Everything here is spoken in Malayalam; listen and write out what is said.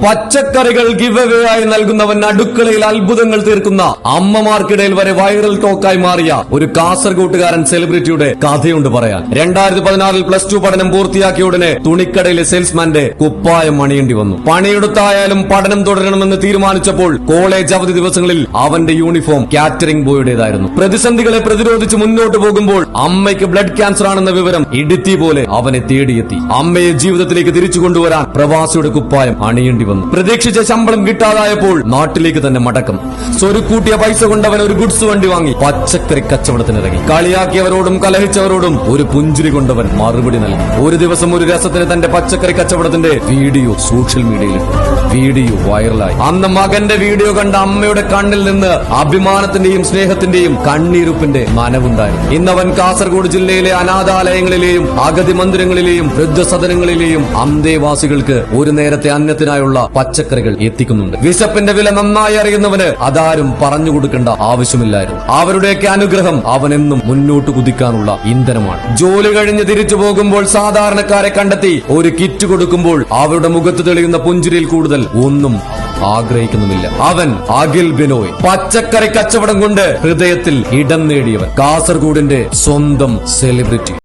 പച്ചക്കറികൾ ഗിവ് അവേ ആയി നൽകുന്നവൻ, അടുക്കളയിൽ അത്ഭുതങ്ങൾ തീർക്കുന്ന അമ്മമാർക്കിടയിൽ വരെ വൈറൽ ടോക്കായി മാറിയ ഒരു കാസർഗോട്ടുകാരൻ സെലിബ്രിറ്റിയുടെ കഥയുണ്ട് പറയാൻ. 2016 +2 പഠനം പൂർത്തിയാക്കിയ ഉടനെ തുണിക്കടയിലെ സെയിൽസ്മാന്റെ കുപ്പായം അണിയേണ്ടി വന്നു. പണിയെടുത്തായാലും പഠനം തുടരണമെന്ന് തീരുമാനിച്ചപ്പോൾ കോളേജ് അവധി ദിവസങ്ങളിൽ അവന്റെ യൂണിഫോം കാറ്ററിംഗ് ബോയുടേതായിരുന്നു. പ്രതിസന്ധികളെ പ്രതിരോധിച്ച് മുന്നോട്ട് പോകുമ്പോൾ അമ്മയ്ക്ക് ബ്ലഡ് ക്യാൻസർ ആണെന്ന വിവരം ഇടുത്തി പോലെ അവനെ തേടിയെത്തി. അമ്മയെ ജീവിതത്തിലേക്ക് തിരിച്ചു കൊണ്ടുവരാൻ പ്രവാസിയുടെ കുപ്പായം അണിയേണ്ടി വന്നു. പ്രതീക്ഷിച്ച ശമ്പളം കിട്ടാതായപ്പോൾ നാട്ടിലേക്ക് തന്നെ മടക്കം. സ്വരുക്കൂട്ടിയ പൈസ കൊണ്ടവൻ ഒരു ഗുഡ്സ് വണ്ടി വാങ്ങി പച്ചക്കറി കച്ചവടത്തിനിറങ്ങി. കളിയാക്കിയവരോടും കലഹിച്ചവരോടും ഒരു പുഞ്ചിരി കൊണ്ടവൻ മറുപടി നൽകി. ഒരു ദിവസം ഒരു രസത്തിന് തന്റെ പച്ചക്കറി കച്ചവടത്തിന്റെ വീഡിയോ സോഷ്യൽ മീഡിയയിൽ വീഡിയോ വൈറലായി. അന്ന് മകന്റെ വീഡിയോ കണ്ട അമ്മയുടെ കണ്ണിൽ നിന്ന് അഭിമാനത്തിന്റെയും സ്നേഹത്തിന്റെയും കണ്ണീരുപ്പിന്റെ നനവുണ്ടായിരുന്നു. ഇന്നവൻ കാസർഗോഡ് ജില്ലയിലെ അനാഥാലയങ്ങളിലെയും അഗതി മന്ദിരങ്ങളിലെയും വൃദ്ധസദനങ്ങളിലെയും അന്തേവാസികൾക്ക് ഒരു നേരത്തെ അന്നത്തിനായുള്ള പച്ചക്കറികൾ എത്തിക്കുന്നുണ്ട്. വിശപ്പിന്റെ വില നന്നായി അറിയുന്നവന് അതാരും പറഞ്ഞു കൊടുക്കേണ്ട ആവശ്യമില്ലായിരുന്നു. അവരുടെയൊക്കെ അനുഗ്രഹം അവനെന്നും മുന്നോട്ട് കുതിക്കാനുള്ള ഇന്ധനമാണ്. ജോലി കഴിഞ്ഞ് തിരിച്ചു പോകുമ്പോൾ സാധാരണക്കാരെ കണ്ടെത്തി ഒരു കിറ്റ് കൊടുക്കുമ്പോൾ അവരുടെ മുഖത്ത് തെളിയുന്ന പുഞ്ചിരിയിൽ കൂടുതൽ ഒന്നും ആഗ്രഹിക്കുന്നുമില്ല. അവൻ അഖിൽ ബിനോയ്, പച്ചക്കറി കച്ചവടം കൊണ്ട് ഹൃദയത്തിൽ ഇടം നേടിയവൻ, കാസർഗോഡിന്റെ സ്വന്തം സെലിബ്രിറ്റി.